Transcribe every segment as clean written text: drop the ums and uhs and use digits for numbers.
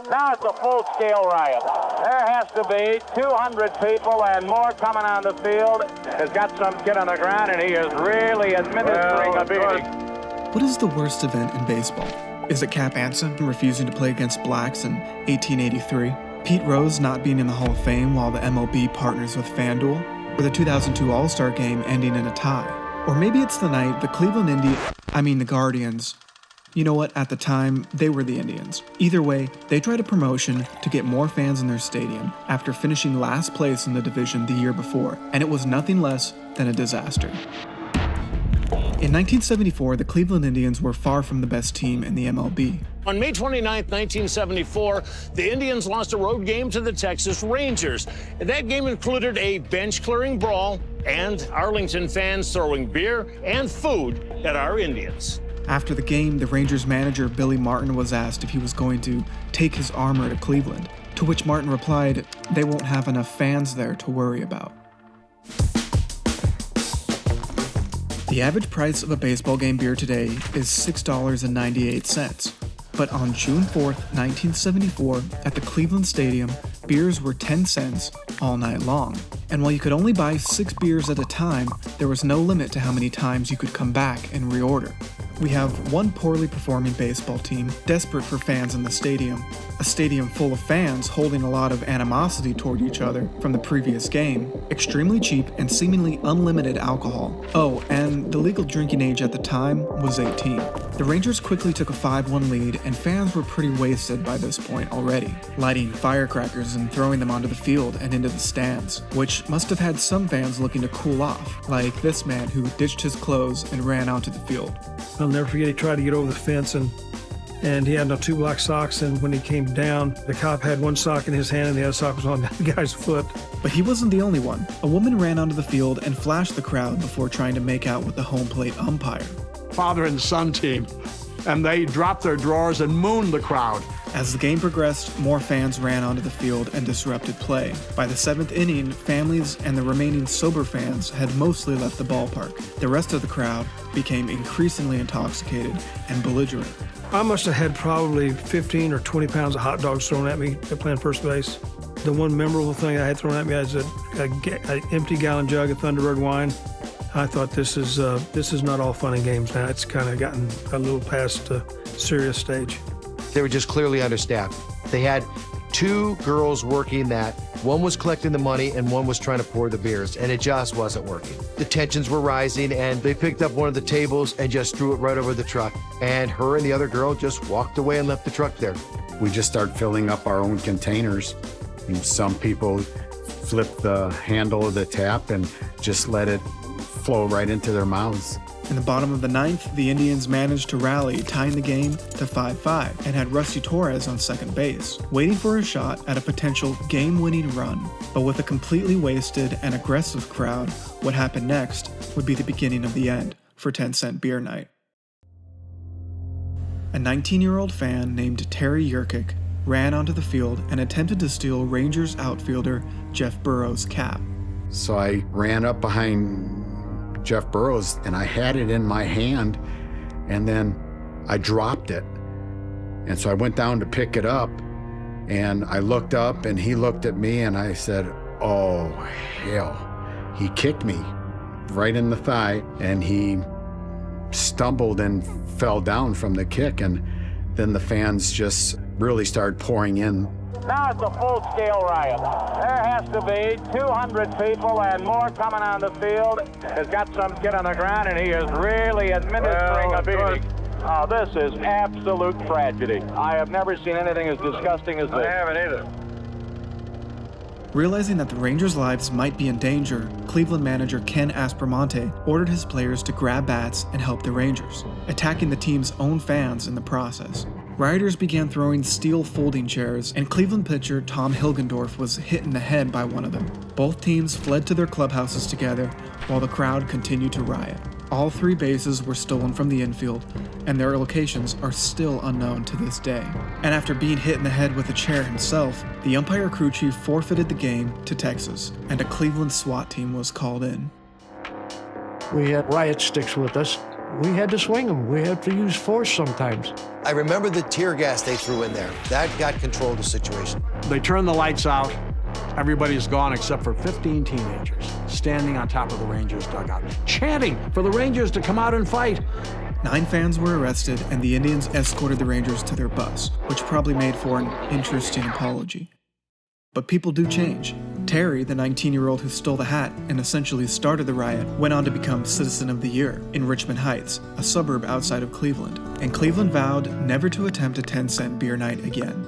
Now it's a full-scale riot. There has to be 200 people and more coming on the field. Has got some kid on the ground, and he is really administering a beating. What is the worst event in baseball? Is it Cap Anson refusing to play against blacks in 1883? Pete Rose not being in the Hall of Fame while the MLB partners with FanDuel? Or the 2002 All-Star Game ending in a tie? Or maybe it's the night the Guardians. You know what, at the time, they were the Indians. Either way, they tried a promotion to get more fans in their stadium after finishing last place in the division the year before, and it was nothing less than a disaster. In 1974, the Cleveland Indians were far from the best team in the MLB. On May 29, 1974, the Indians lost a road game to the Texas Rangers. That game included a bench-clearing brawl and Arlington fans throwing beer and food at our Indians. After the game, the Rangers manager Billy Martin was asked if he was going to take his armor to Cleveland, to which Martin replied, "They won't have enough fans there to worry about." The average price of a baseball game beer today is $6.98. But on June 4th, 1974, at the Cleveland Stadium, beers were 10 cents all night long. And while you could only buy 6 beers at a time, there was no limit to how many times you could come back and reorder. We have one poorly performing baseball team desperate for fans in the stadium, a stadium full of fans holding a lot of animosity toward each other from the previous game, extremely cheap and seemingly unlimited alcohol. Oh, and the legal drinking age at the time was 18. The Rangers quickly took a 5-1 lead, and fans were pretty wasted by this point already, lighting firecrackers and throwing them onto the field and into the stands, which must have had some fans looking to cool off, like this man who ditched his clothes and ran onto the field. I'll never forget, he tried to get over the fence and he had no 2 black socks, and when he came down, the cop had one sock in his hand and the other sock was on the guy's foot. But he wasn't the only one. A woman ran onto the field and flashed the crowd before trying to make out with the home plate umpire. Father and son team, and they dropped their drawers and mooned the crowd. As the game progressed, more fans ran onto the field and disrupted play. By the 7th inning, families and the remaining sober fans had mostly left the ballpark. The rest of the crowd became increasingly intoxicated and belligerent. I must have had probably 15 or 20 pounds of hot dogs thrown at me playing first base. The one memorable thing I had thrown at me was an empty gallon jug of Thunderbird wine. I thought this is not all fun and games now. It's kind of gotten a little past the serious stage. They were just clearly understaffed. They had 2 girls working that. One was collecting the money and one was trying to pour the beers, and it just wasn't working. The tensions were rising, and they picked up one of the tables and just threw it right over the truck. And her and the other girl just walked away and left the truck there. We just started filling up our own containers. And some people flipped the handle of the tap and just let it flow right into their mouths. In the bottom of the 9th, the Indians managed to rally, tying the game to 5-5, and had Rusty Torres on second base, waiting for a shot at a potential game-winning run. But with a completely wasted and aggressive crowd, what happened next would be the beginning of the end for 10-cent beer night. A 19-year-old fan named Terry Yurkic ran onto the field and attempted to steal Rangers outfielder Jeff Burrows' cap. So I ran up behind Jeff Burrows, and I had it in my hand, and then I dropped it. And so I went down to pick it up, and I looked up, and he looked at me, and I said, "Oh, hell." He kicked me right in the thigh, and he stumbled and fell down from the kick, and then the fans just really started pouring in. Now it's a full-scale riot. There has to be 200 people and more coming on the field. Has got some kid on the ground, and he is really administering a beating. Oh, this is absolute tragedy. I have never seen anything as disgusting as this. I haven't either. Realizing that the Rangers' lives might be in danger, Cleveland manager Ken Aspromonte ordered his players to grab bats and help the Rangers, attacking the team's own fans in the process. Rioters began throwing steel folding chairs, and Cleveland pitcher Tom Hilgendorf was hit in the head by one of them. Both teams fled to their clubhouses together, while the crowd continued to riot. All 3 bases were stolen from the infield, and their locations are still unknown to this day. And after being hit in the head with a chair himself, the umpire crew chief forfeited the game to Texas, and a Cleveland SWAT team was called in. We had riot sticks with us, we had to swing them. We had to use force sometimes. I remember the tear gas they threw in there. That got control of the situation. They turned the lights out. Everybody's gone except for 15 teenagers standing on top of the Rangers' dugout, chanting for the Rangers to come out and fight. 9 fans were arrested, and the Indians escorted the Rangers to their bus, which probably made for an interesting apology. But people do change. Terry, the 19-year-old who stole the hat and essentially started the riot, went on to become Citizen of the Year in Richmond Heights, a suburb outside of Cleveland. And Cleveland vowed never to attempt a 10-cent beer night again.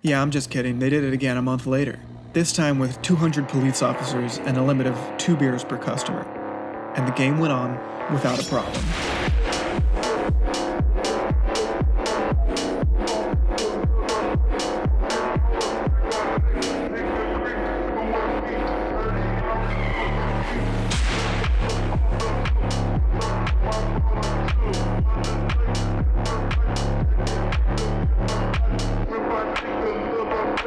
Yeah, I'm just kidding. They did it again a month later. This time with 200 police officers and a limit of 2 beers per customer. And the game went on without a problem.